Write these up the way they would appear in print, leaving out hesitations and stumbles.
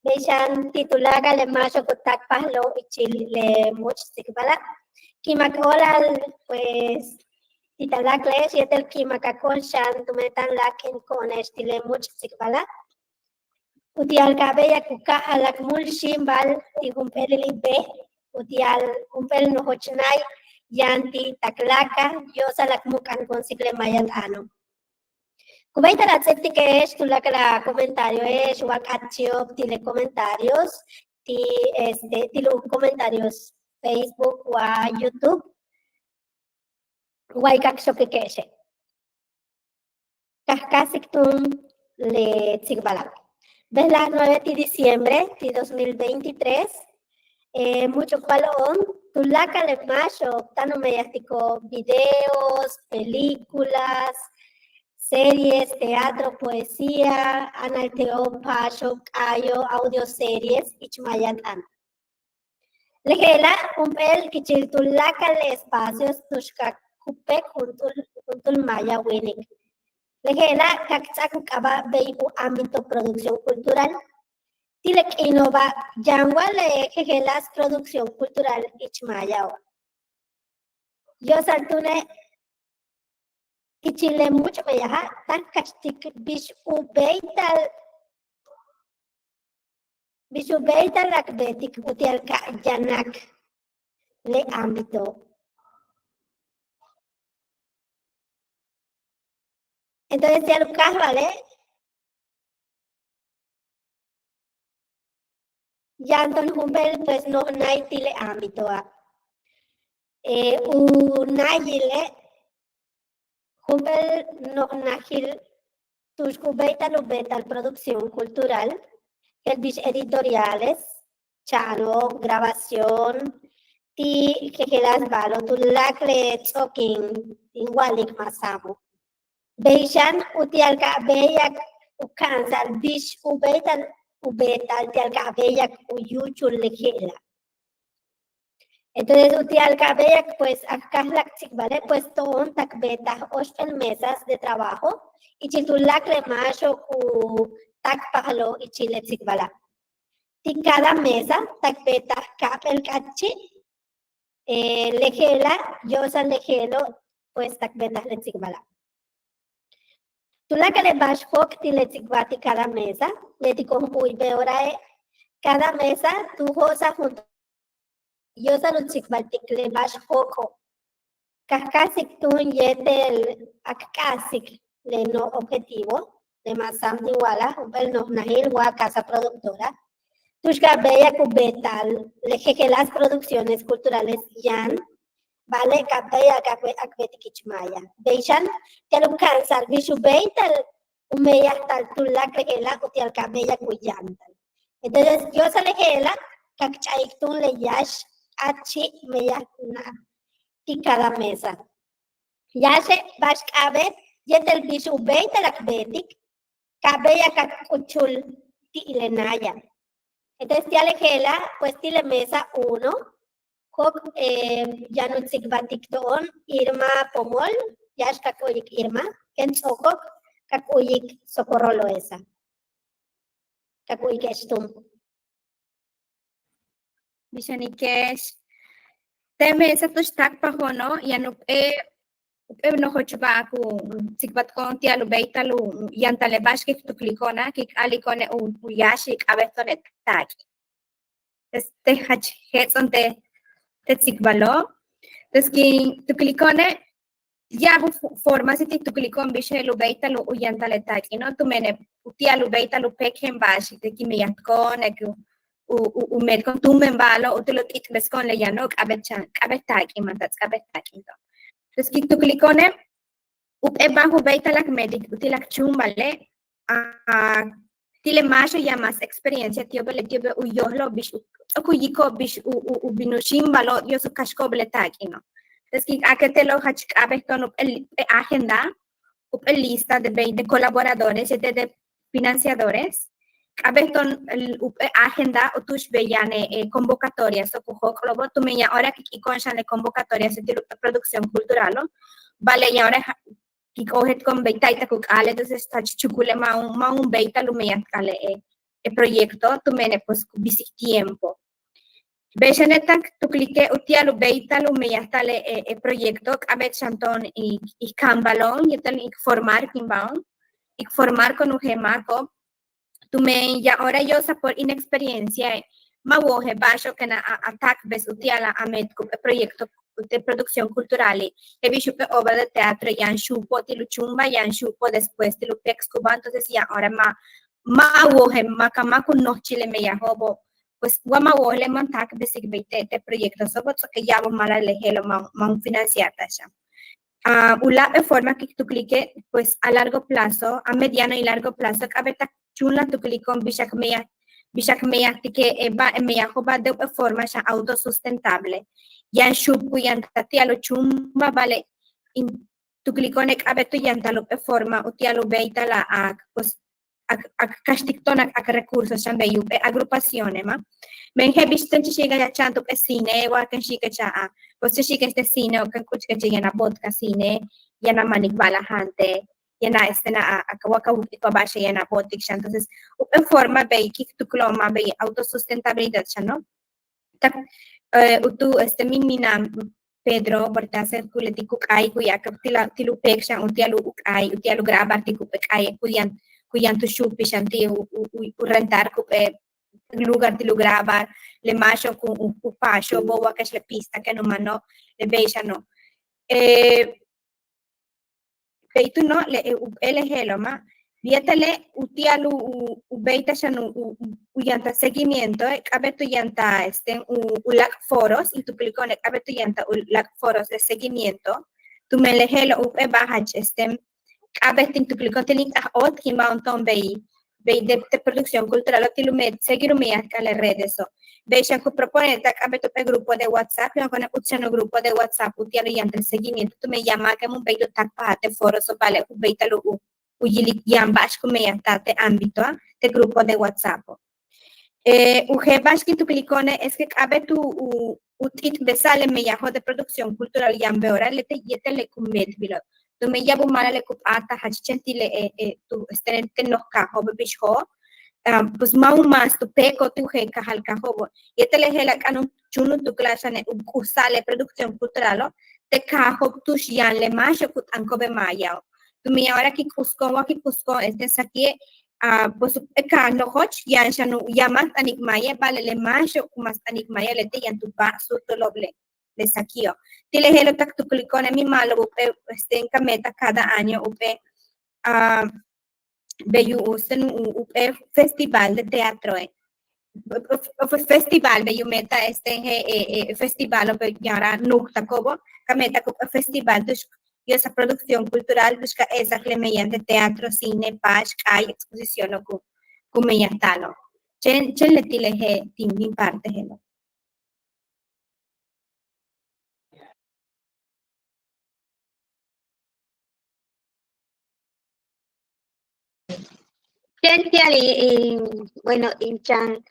Bechan titulaga le macho kotak pahlo ichile much sikbala. Kimakolal pues titalakles y el kimakakol shan tumetan lakin con estile much sikbala. Utial cabella kuka alak mulshim bal tigumpeli be. Utial umpel no hochnai yanti taklaka yo salak mukan con sigle mayan ano. Kubaita la acepti que es tu la comentario es wakatio tiene comentarios tiene comentarios Facebook o YouTube waikakso que queche cascasictum le tzigbalak. Desde las 9 de diciembre de 2023 mucho cualón tu la le macho tano mediático videos películas series, teatro, poesía, analteo, pacho, ayo, audioseries, ichmayantan. Lejela, pel kichiltulaka le espacios tushka kupe juntul maya winik. Lejela, kakchakukaba veiku ámbito producción cultural. Tilek innova, yangwa le jejelas producción cultural ichmayawa. Yo saltune Kichile mucho me yaha tan kastik bish ubeital akbetik utial ka yanak le ámbito. Entonces ya Lucas vale ya Anton Humbel pues no naitile ámbito unayile Humbel no nahil tushkubeita lubetal producción cultural el bish editoriales chano grabación ti que las balo tu lakle choking igualik masamo Beishan utialka beyak ukansal bish ubetal tialka beyak uyuchul lejela. Entonces utialka beyak pues acá la vale pues ton takbeta 8 mesas de trabajo y chitulak le macho u tak palo y chile tzikbala. Y cada mesa takbeta kapel kachi lejela yo san lejelo pues takbeta le tzikbala. Tú la que le vas a le tzikbati cada mesa, le tico muy beora cada mesa, tú josa junto. Yo salo tzikbati le vas poco. Kakasik tú yetel akasik le no objetivo, de masam iguala, el no nahil wa casa productora. Tushka bella cubetal, le que las producciones culturales yan. Vale, capella akbetikichmaya. Beishan, que lo cansar, bishu beital, umeya tal tulak regela, utial cabella cuyantal. Entonces, yo sale gela, kakchaitun le yash, achi meya na, y cada mesa. Yashe, bash kabe, yetel bishu beital akbetik, cabella kakuchul, ti ilenaya. Entonces, ya le gela, pues ti le mesa 1. Kok Janut Sigbatikton, Irma Pomol, Yash Kakoyik Irma, Ken Sokok, Kakoyik Socorro Loesa. Kakoyik Estum. Bishanikesh. Teme esa tu stak pahono, yanu no hochbaku, Sigbat Conti alubeita lu, Yantalebashi tu clicona, Kik Alicone Uyashik, Abetonet Taki. Este hach hetson te tzikbalo. Entonces, que tu clicone, ya forma si tu clicon bishe lu beita lu uyantale taki, ¿no? Tu mene utia lu beita lu pekhen bashi, te kimi yatkon, u medkon tu membalo, u tu lo titkbeskon le yanok, abetaki, mantats abetaki. Entonces, que tu clicone, bajo beita lak medik, utilak chumbale, tile macho ya más experiencia, tío bele uyolo bishu, okuyiko bishu binushim balo yo su kashkoble takino. Es que te lo hachkabekton el agenda, el lista de 20 colaboradores y de financiadores. Abekton agenda o tush bellane convocatorias o kujo globo tu meña ahora que conshan de convocatorias de producción cultural, vale y ahora que coget con beita y kale entonces está chukule ma un beita lumeyat kale el proyecto, tú me pues bici tiempo. Bejanetak tu clique utialu beitalu me ya tale el proyecto abe chanton y cambalón y tal y formar kimbaon y formar con un gemaco tu me ya ahora yo sa por inexperiencia ma wohe basho que na attack ves utiala amet el proyecto de producción cultural e bishupe obra de teatro yan shupo ti luchumba yan shupo después ti lupex cuba entonces ya ahora ma wohe ma kamaku no chile me ya hobo pues guama wole mantak besig beite te proyecto sobot so que ya mala lejelo man financiata ya. Ula de forma que tu clique pues a largo plazo, a mediano y largo plazo, cabeta chula tu clic con bishak meya que va meya joba de forma ya autosustentable. Yan shup yan tatialo chumba vale in tu clic con cabeto yan talo de forma utialo beita la pues a castiktona a recursos ya beyu agrupaciones ma. Menhe bisten chiga ya chanto pe cine wa kan chiga cha pues chiga este cine o kan kuchka yana podcast cine yana manik bala hante yana na akawaka ko ba yana podcast entonces en forma be kik tu kloma be autosustentabilidad ya no tak utu mina Pedro Bortasa kuletiku kai kuya kaptila tilu peksha utialu grabar tiku kai kuyan tu shupi shanti rentar lugar de grabar le macho con un pacho boa que es la pista que no mano le beja no tu no le el ma vietale utialu beita shanu uyanta seguimiento abeto yanta ulak foros y tu pelicone abeto yanta ulak foros de seguimiento tu me lehelo baja abetin tu pelicone link a ot ki mountain bay de producción cultural o tilumet seguir a las redes so vean que propone abeto el grupo de WhatsApp yo con el grupo de WhatsApp utialo yanta el seguimiento tu me llama que un beito tak pate foros o vale beitalo uyilik yambash kumeyata ámbito de grupo de WhatsApp. Ujebash que tu pelicone es que cabe tu utit besale me yajo de producción cultural yambe ora le te yete le kumet bilo. Tu me yabu mala le kupata hachchenti le tu estenente nos cajo bebisho. Pues más tu peco tu je cajal cajo. Yete le hela canun chunu tu clase ne usale producción cultural te cajo tu shian le macho kut anko be mayao. Tumi ahora que Cusco es aquí pues acá no hoch ya no llamas anikmaya vale le macho más anikmaya le te yan tu paso tu loble le saquio te le helo tak tu clicone mi malo upe en cameta cada año upe beyu usen upe festival de teatro festival beyu meta festival upe yara nukta kobo cameta festival y esa producción cultural busca esa que mediante teatro, cine, paz, hay exposición o como ya está, ¿no? Chen le tile mi parte, ¿no? Chen tiali, bueno, inchan,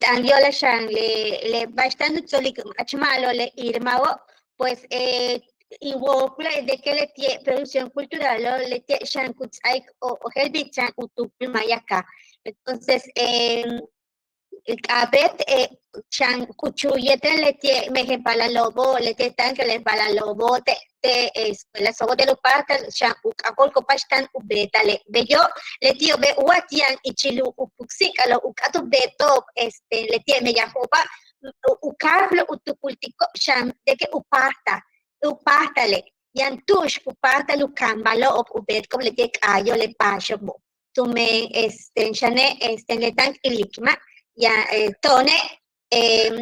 tan yo le shan, le bastante tzolik, achmalo le irmao, pues, igual de que le tiene producción cultural, le tiene shan kutsai o helbit shan utupil mayaka. Entonces, el cabet chan cuchuyete le tie meje para lobo le tie tan que le para lobo te la sobo de lo parta chan ukakol ko pastan ubeta le bello le tio be uatian ichilu upuxika lo ukato beto le tie me yahoba ukablo utupultiko chan de que upasta le yan tush upasta lu kambalo op ubet como le tie kayo le pasho bo tu me chane le tan ilikma ya tone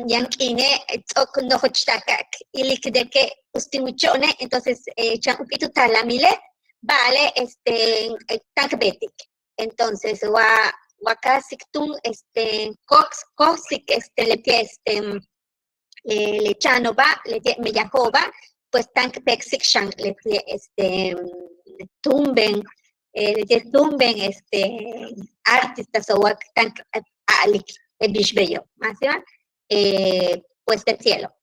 yankine tok no hochtakak ilik de que ustimuchone entonces chan upitu talamile vale takbetik entonces wakasik tun coxic le pie le chanova le me yakoba pues tank pexic shan le pie tumben le tumben artistas o tank alik el bello, más pues del cielo.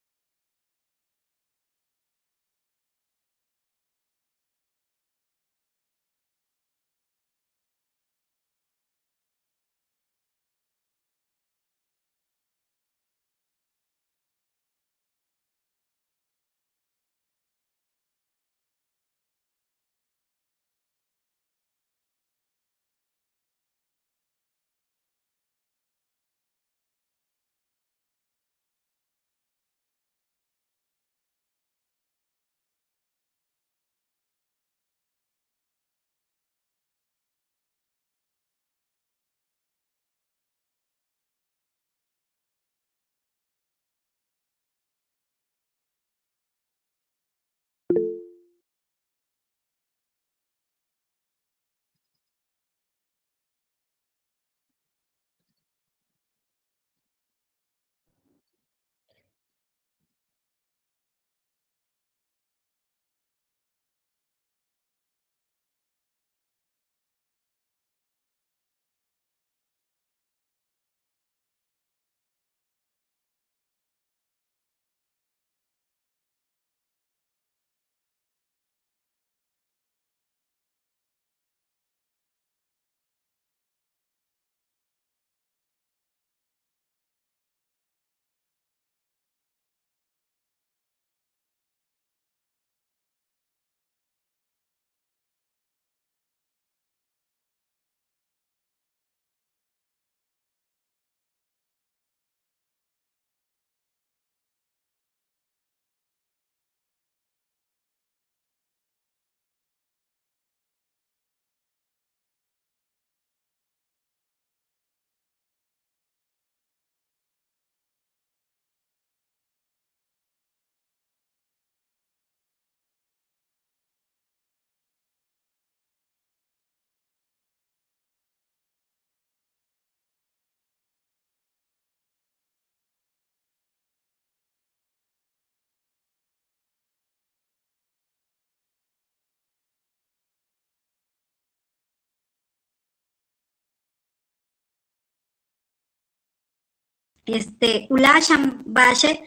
Ulasham Bashe,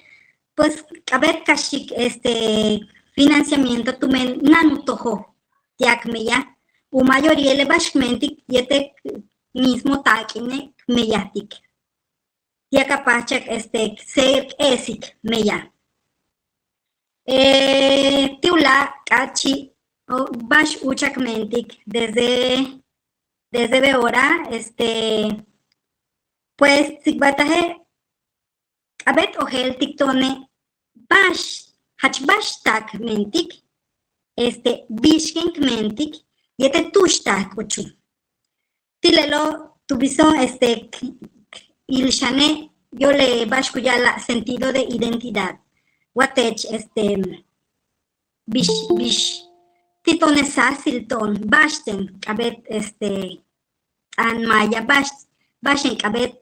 pues, caber kashik, financiamiento tumen nanutojo, yakmeya, u mayoría le bashmentik, yete mismo takine, meyatik. Ya capaz ser esik, meya. Tiula kachi, bash uchakmentik, desde ahora, pues, sikbataje, abet ojel tiktone, bash, hachbash tak mentik, bishkink mentik, yete tushtak kuchu. Tilelo, tubiso, ilshane, yo le bashkuyala sentido de identidad. Watech, bish, titone sasilton, bashten, abet, an maya, bashen, abet,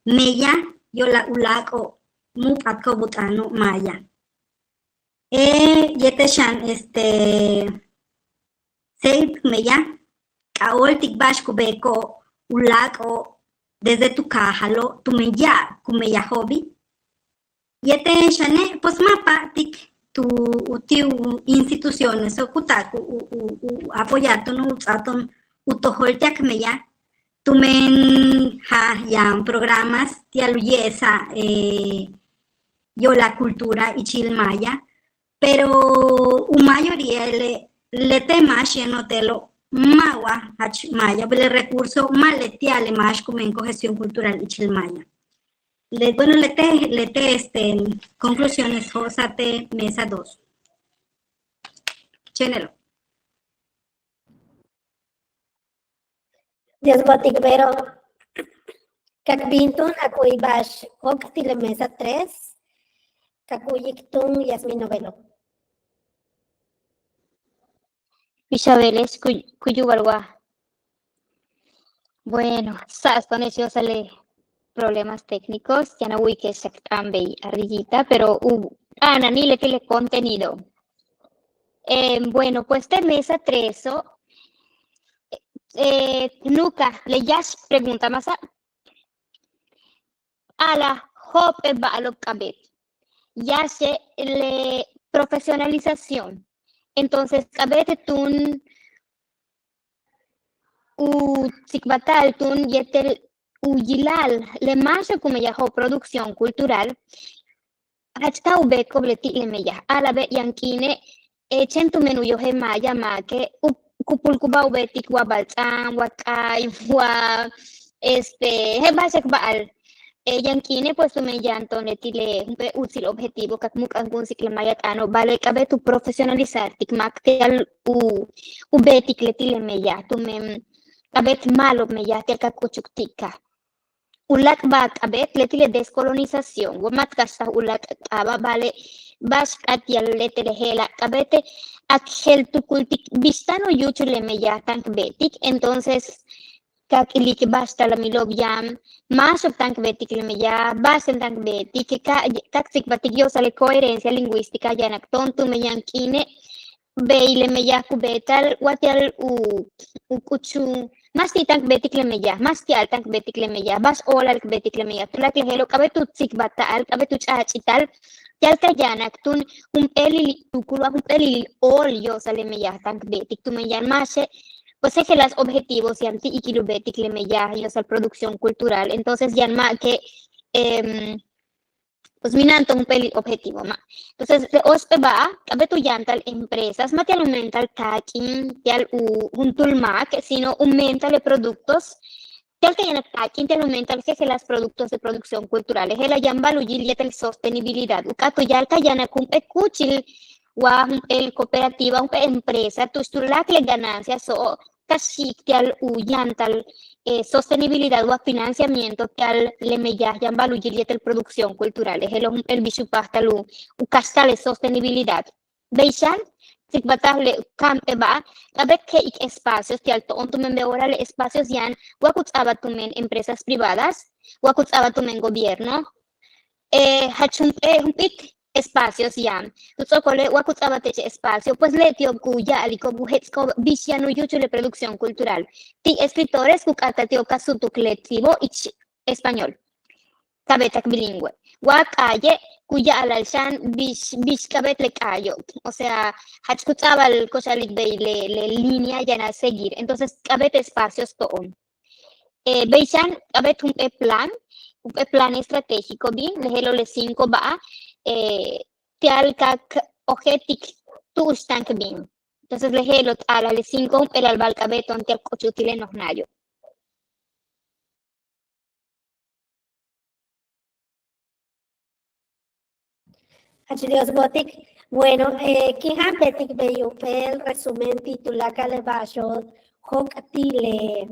meya, yo la ulako, mupatko butano maya. Yeteshan, seip meya, kaoltik bashkubeko, ulako, desde tu cajalo, tu meya, kumeya hobby. Yeteshane, pues mapatik, tu instituciones, o kutaku, apoyato, no usaton, utoholtiak meya. Tumen ya programas tialuyesa yo la cultura y chilmaya, pero mayoría le temas lleno de lo mawa maya, el recurso maletiale más como en cohesión cultural y chilmaya. Bueno, conclusiones, Josate, mesa 2. Chénelo. Desbotik pero kakbintun akuy bash oktile mesa 3 kakuyiktun Yasmin Novelo. Isabel Cuyubalguá. Bueno, con eso sale problemas técnicos, ya no voy que se cambie arrillita, pero Ana, ni le tiene contenido. Bueno, pues de mesa 3, nunca le ya pregunta más a la jope va a lo cabet, ya se le profesionalización. Entonces, cabet tun sikbatal tun yetel uyilal le macho como ya producción cultural hasta ube cobleti le meya a la vez yankine echen tu menú yo maya ma que kupulkuba ube tikwa baltan wakai wa hebasek baal yankine pues tu me llanto netile un util objetivo kakmuk angun sikle mayatano vale cabe tu profesionalizar tikmak tial ube tikletile meya tu me abet malo meya tel kuchuktika ulak bak abet letile descolonización womat kasta ulak aba vale bas atial letele hela abete akhel tu kultik bistano yuchule meya tank betik entonces kakilik basta la milobyam masok tank betik le meya basen tank betik kaksik batik yo sale coherencia lingüística yanakton tu meyankine beile meya kubetal watial kuchu mas ti tank betik le meya mas ti al tank betik le meya bas olal betik le meya tulak le helo kabetu tsik batal kabetu chachital yal kayanak tun elili tukulu elili ol yo sale meya tank betik tu meya mashe pues es que los objetivos y anti ikilubetik le meya yo sal producción cultural entonces ya más que pues minanto un peli objetivo ma. Entonces, ospe ba, cabe tu yantal empresas, matial aumental taking, tial juntul mac, sino aumenta los productos, tial que yana taking, tial aumenta que las productos de producción cultural, es el yambal uyil yetel sostenibilidad, ukato yal ka yana kumpe kuchil, wa el cooperativa, un empresa, tu stulak le ganancias o kasik tial yantal sostenibilidad o financiamiento que al le meya yambal uyil producción cultural es el bisupasta lu ukastale sostenibilidad beishan sikbatable campe ba kabe que espacios que alto on tumen beorale espacios yan wakuts abatumen empresas privadas wakuts abatumen gobierno hachum humpik espacios yan tutso kole wakuts abateche espacio pues le tio kuya aliko buhetsko bishano yuchule producción cultural ti escritores kukata tio kasutu colectivo y español cabetak bilingüe. Wakaye, cuya alalshan bish cabet le cayo. O sea, hachkutabal koshalik le línea ya a seguir. Entonces, cabet espacios toon. Beishan, cabet un plan estratégico bien, lejelo le 5 ba, tialkak ojetik tustank bien. Entonces, lejelo ala le 5 el albal cabeton tial cochutile nohnayo. Dios botik. Bueno, kihan betik beyupel resumen titular calebacho hok tile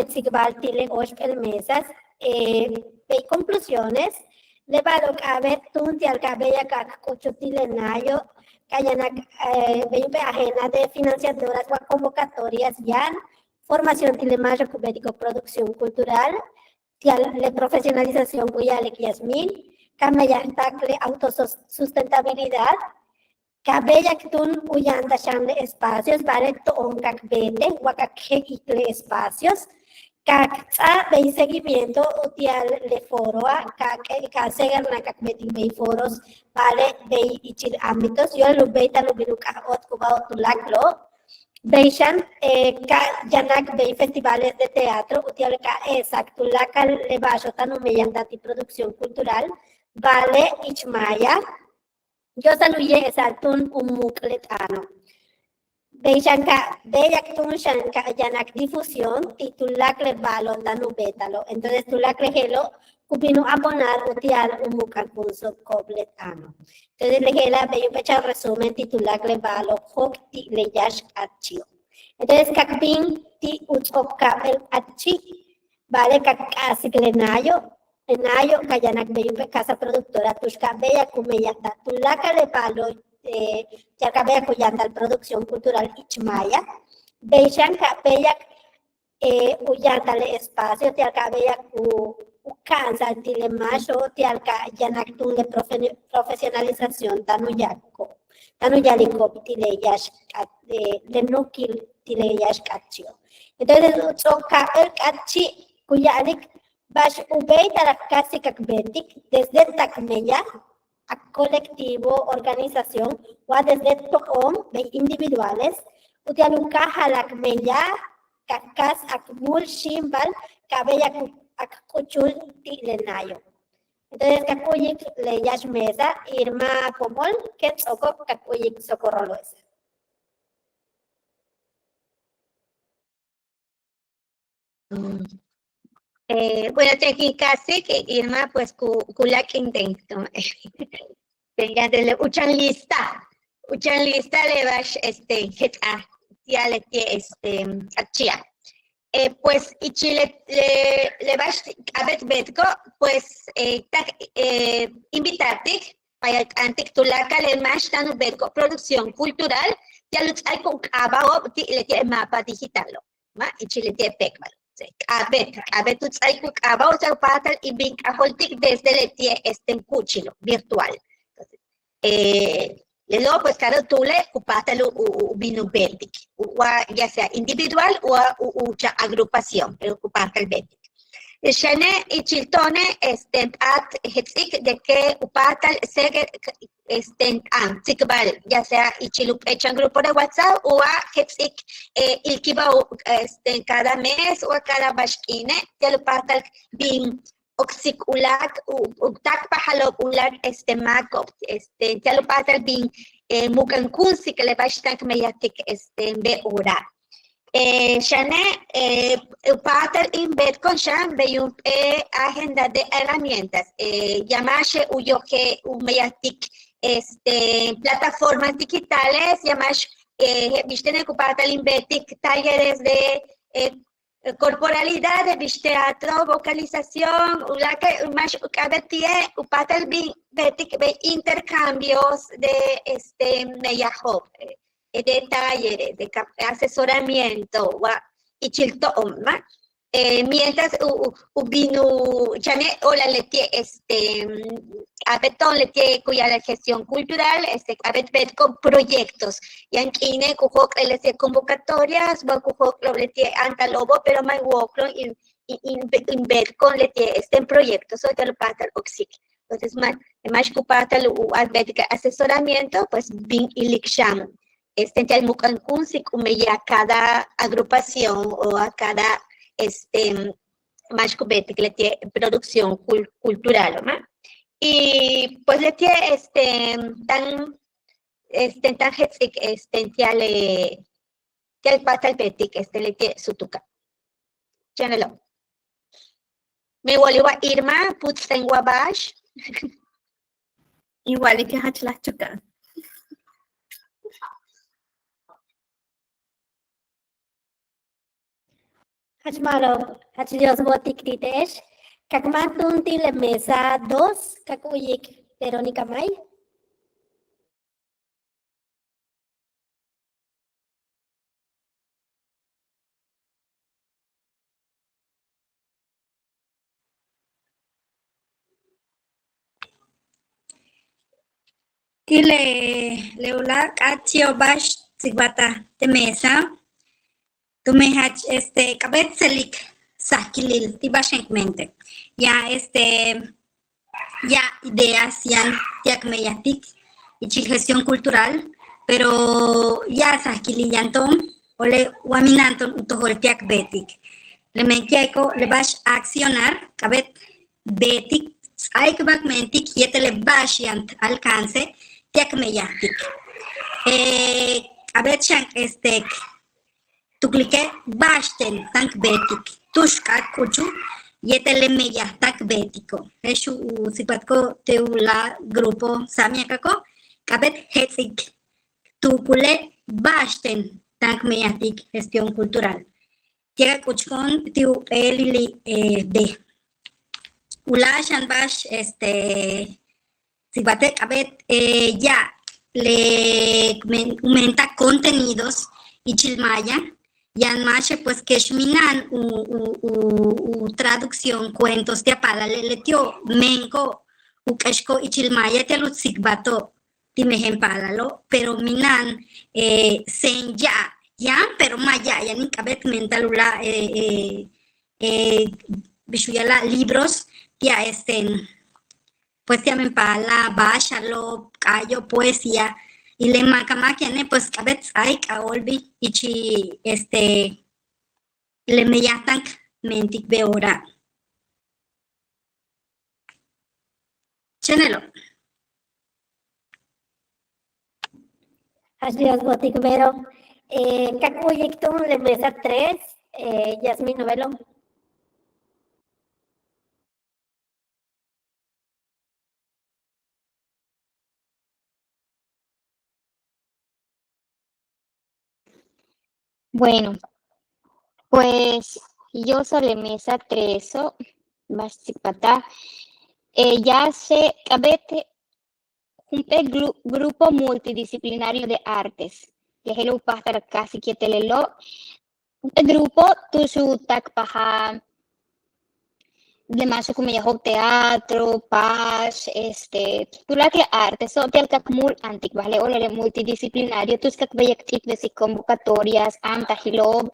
tzikbal tile oshpel mesas. Bey conclusiones. Levado cabet tun tial cabella kak cochutile nayo. Kayanak beyupe agenda de financiadoras o convocatorias ya. Formación tilemayo cubético producción cultural. Tial le profesionalización cuyalek Yasmin. Kameyantakle autosustentabilidad, Kabeyactun uyanda shan espacios, vale toon kakbete, wakakekikle espacios, kakta de seguimiento utial le foroa, kasegar na kakbeti be foros, vale be ichil ámbitos, yo lo beita lo binuka ot kuba otulaklo, Beishan, yanak be festivales de teatro, utial ka exactulaka le bajotano mediante producción cultural, Vale Ichmaya, yo saludé exaltun mukletano. Beyanka, beyaktun shanka yanak difusión, titulak le balo danu betalo. Entonces tulak le gelo, cupino abonar utial mukalpunso completano. Entonces le gela beyo pecha resumen titulak le balo hok ti le yash achio. Entonces kakbin ti utopka el achi, vale kakasik le nayo. Enayo kayanak beyupe casa productora tushka beya kumeyata tulaka le palo ya beya kuyanda producción cultural ichmaya beyan ka beya uyanda le espacio tialka beya ku cansa tile macho tialka yanak tun le profesionalización tanu yaliko tile yash le nukil tile yash kachio. Entonces choka el kachi kuyalik Bash ubey casi kakbetik desde takmeya a colectivo, organización, o desde toom de individuales, utialuka halakmeya, kakas akmul shimbal, cabella akuchul tilenayo. Entonces, kakuyik le yash mesa, irma pomol, que tsoko kakuyik socorroloes. Bueno, te casi que Irma, pues, kulak intento. Venga, de uchan lista le vas, ya le achia. Pues, y Chile le vas a ver, betco, pues, invitarte para antes tu la le más tan betco, producción cultural, ya lo hay con abajo, le tiene mapa digital, ¿no? Y Chile tiene pecado. A ver, tú sabes que acabamos de pasar y bien desde el cuchillo virtual. Luego, pues, cada tú le ocupaste un vino verde, ya sea individual o agrupación, pero ocupaste el verde. Shane y Chiltone, de que ocupaste ya sea y chilup echan grupo de WhatsApp o el que va cada mes o cada bashkine ya lo pasa bien oxiculak o tak pahalo ular makop ya lo pasa bien mukankun si que le va a estar que me yatik be ora Shane pata in bed con Shan beyum agenda de herramientas llamarse uyo que umeyatik plataformas digitales, llamas, viste ocupar limbetic, talleres de corporalidad, de teatro, vocalización, la que más cabetie, upatal betic, intercambios de meyajo, de talleres, de asesoramiento, y chiltoma. Mientras vino chame hola letie a betón letie cuya la gestión cultural a bet con proyectos y ankine cujo le convocatorias va cujo letie anta lobo pero mai woklo ver con este proyecto sobre el patal oxic. Entonces, más que o asesoramiento, pues, bin iliksham. Este mucancun si ya cada agrupación o a cada más que le tiene producción cultural, ¿no? Y pues le tiene tan el patal petik le tiene sutuca. Chanelo. Me volvió a Irma, Putsen Wabash. Igual que hachlas chuka. Hachmaro, hachlios boticritesh, kakmatun tile mesa 2, kakuyik Verónica May. Tile leula kachio bash sigbata de mesa. Tu me hach kabet selik sakilil tibashenkmente. Ya ya ideas yan tiakmeyatik y gestión cultural, pero ya sakili yantom ole waminanton utohol tiak betik. Le menkiaiko le bash accionar kabet betik aikbakmentik yetele bash yant alcance tiakmeyatik. Kabet shank tu clique basten tank betik tushka kuchu yetele meya tak betiko eshu sipatko teula grupo samiakako kabet hetsik tu kule basten tank meyatik gestión cultural llega kuchkon tiu elili de ulashan bash sipate kabet ya le aumenta contenidos y chilmaya Yan Mache, pues que shminan traducción cuentos de apala le tio menko ukashko ichilmaya te lutzikbato timejen palalo, pero minan sen ya pero maya ya ni kabet mentalula bishuyala libros ya pues ya me pala bashalo callo poesía y le macamaquiane pues kabet ay kaolbi ichi le meyatank mentik beora chenelo Hachlios boticvero, kakuyik le mesa 3, Yasmin Novelo. Bueno, pues yo sobre mesa 3, basipata, ya se cabete un grupo multidisciplinario de artes, que es el pastor casi que te lelo, un grupo tu su takpaha, de más como ya teatro, paz, tu la que arte, so te alcacmul antic, vale, o le multidisciplinario, tus kakbayaktik de convocatorias, amtahilob,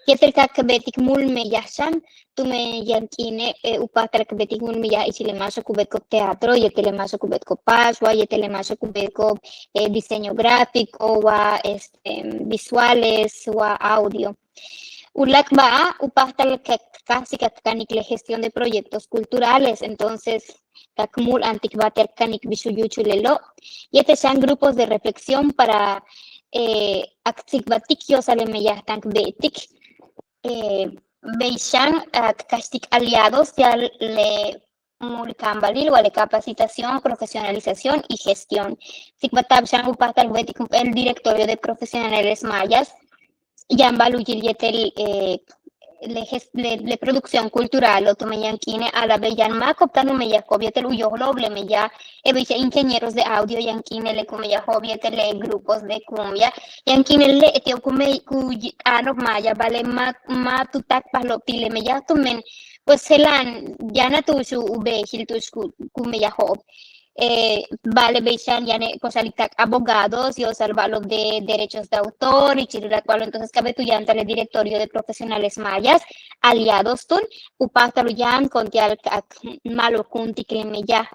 que te kakbetik mul me yashan, tu me yankine, upata kakbetik mul me ya, y si le más cubetco teatro, y te le más cubetco paz, o y te le más cubetco diseño gráfico, o visuales, o audio. Ulak va upastal casi canik la gestión de proyectos culturales, entonces kakmul antik bater kanik bishuyuchu lelo y estos son grupos de reflexión para aktikbatik yosalemeyah tank betik beishan kastik aliados ya le mulkambalil o le capacitación, profesionalización y gestión. Tikbatab shan upastal betik el directorio de profesionales mayas Yambalu Gilietel le producción cultural, o tomayankine a la bellan macoptano meya cobietel uyohloble meya eviche ingenieros de audio yankine le cumeya hobietel grupos de cumbia yankine le etiocume cuyano maya vale matutak pasloptile meya tumen pues selan yana tu su ube hiltus cumeya hob vale beishan yane kosalitak abogados y osar los de derechos de autor y chirula cual entonces cabe tu yanta el directorio de profesionales mayas aliados tun upataluyan kontial malo kunti kremeya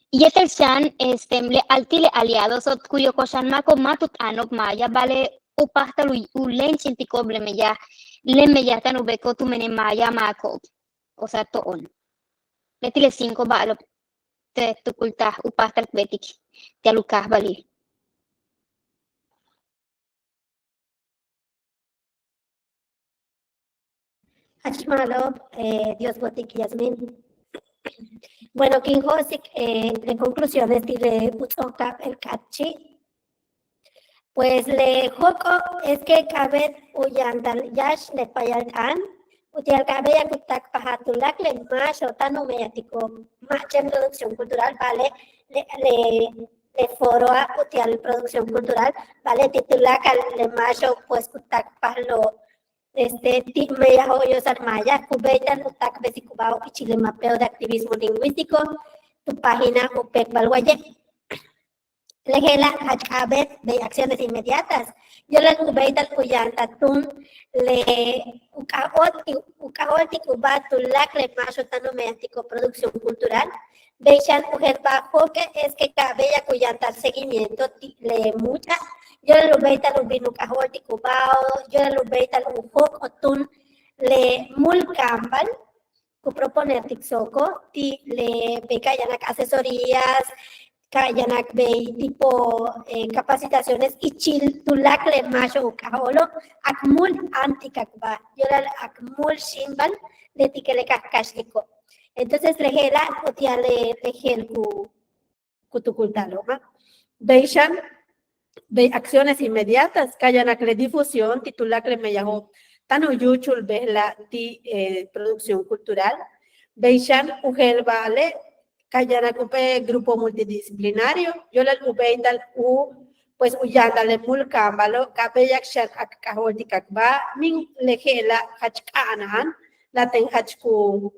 y el shan le altile aliados ot cuyo koshan mako matut anok maya vale upatalu ulen chintikoble meya le meya tan ubeko tu mene maya mako o sea toon letile 5 balo te tukultah upahtal betik tialukah bali. Hachmalo, Dios botik Yasmin. Bueno, King Hosik, de conclusiones, de Utsoka el Kachi, pues le Joko es que cabe Uyandal Yash le Payalkan, Utial Cabella Kutak Pahatulak le Mash o Tano Mediático, Macha en producción cultural, vale, le foro a Utial producción cultural, vale, titular le Mash o pues Kutak Palo. Me llamo yo Sarmaya, Cubeta, Utak, Besicubao y Chile Mapeo de Activismo Lingüístico, tu página UPEC Balguaye. Legela Hachkabet de Acciones Inmediatas. Yo la Cubeta, Cuyanta, Tun, le Ucaoti, Cubatu, Lacle, Macho, Tano Mediático, Producción Cultural. Beishan, Mujer Bajo, que es que Cabella, Cuyanta, seguimiento, le mucha. Yo la lubeita lubinu kahorti kubao, yo la lubeita lubuk otun le mulcambal, ku proponer tixoco, ti le beca yanak asesorías, kayanak be tipo capacitaciones y chil tulak le macho kaholo, akmul antikakba, yo la akmul shimbal le tikele kakashiko. Entonces lejela otia le lejel kutukultalo, ¿no? Beishan de acciones inmediatas, Kayanakle difusión, titulacre me llamó Tano Yuchul la producción cultural, Beishan Ugel Vale, Kayanakupe grupo multidisciplinario, yo la Ubeital pues Uyandale Mulcambalo, Kabeyak Shan Akahotikakba, Min Lejela Hachkanan, Laten Hachku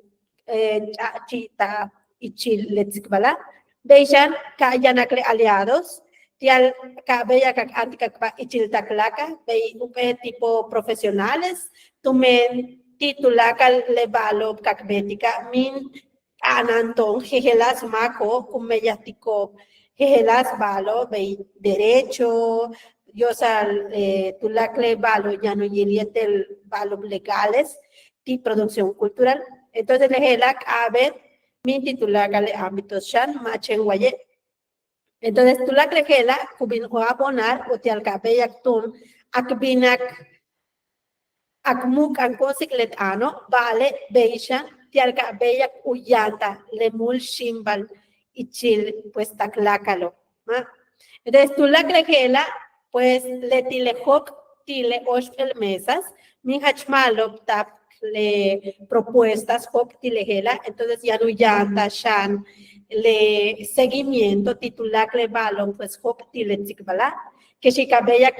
Chita y Chil Letzikbala, Beishan Kayanakle aliados, Tial cabella anticacba y chiltaclaca, ve tipo profesionales, tumen titulaca levalo cacbetica, min ananton, jejelas maco, cumellatico, jejelas valo, ve derecho, yo sal tulacle valo, ya no yelietel valo legales, ti producción cultural. Entonces, lejela cabe, min titulaca le ámbitos shan, machen guaye. Entonces, tú la crejela, cubin o abonar, o te alcabeyak tun, akbinak, akmuk ankosik ano, vale, beisha, te alcabeyak uyanta, lemul shimbal, y chil, pues taclácalo. Entonces, tú la crejela, pues le tilejok, tile oshel mesas, mi hachmalo, tap, le propuestas, hok tilejela, entonces ya no yanta, shan, le seguimiento titular le balon pues hop tile tikbala que si cabella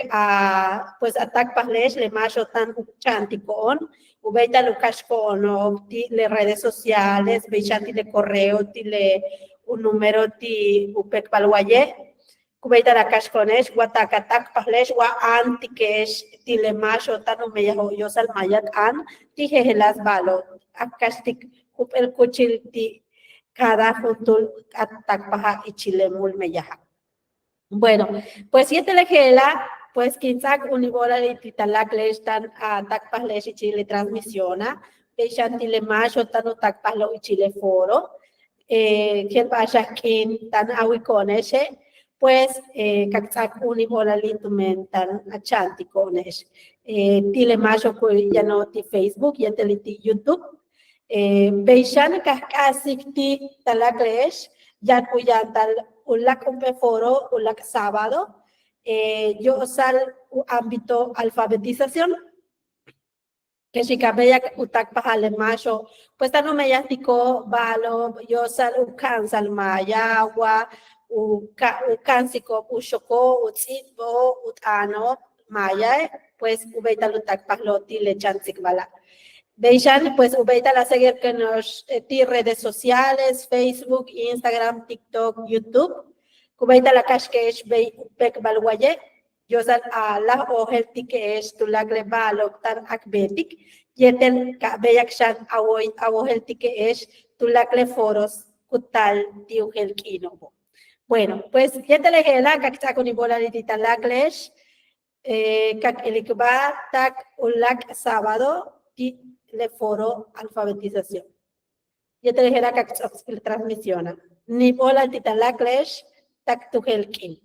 pues attack parles le macho tan chanticon ubeita lucas con le redes sociales bechanti de correo tile un número ti upek palwaye ubeita la cascones guatacatak parles wa antiques tile macho tan me yo sal mayat an tije las balo akastik upel kuchil ti cada junto paja y chilemul meyaja. Bueno, pues si lejela, pues quinzac unibola de titalac le están a tacpajles y chile transmisiona, pechantile macho tano tacpajlo y chile foro, quien vaya quien tan awiconeche, pues caczac unibola litumentan achanticones, tile macho ya no ti Facebook y ti YouTube. Beishan kahkasik ti talaklesh, ya cuyan tal ulak foro, ulak sábado, yo sal ámbito alfabetización, que si cabella utak pahale macho, pues no me yastico balo, yo sal ukan sal mayagua, ukansiko ushoko, utano, maya, pues ubeita utak pahloti le chansik bala. Vean, pues, ubeita la seguir que nos redes sociales, Facebook, Instagram, TikTok, YouTube. Ubeita la cash que es bek balwaye. Yo sal a la ojel que es tu lagle balo tan akbetik. Yeten ka beyak shan ojel que es tu lagle foros kutal tiugel kinobo. Bueno, pues yeten le gela kakta con ibola litita laglesh. Kak elikba tak ulak sábado y le foro alfabetización. Yo te dije la transmisión. Ni bola tita la clash, tak tu helkin.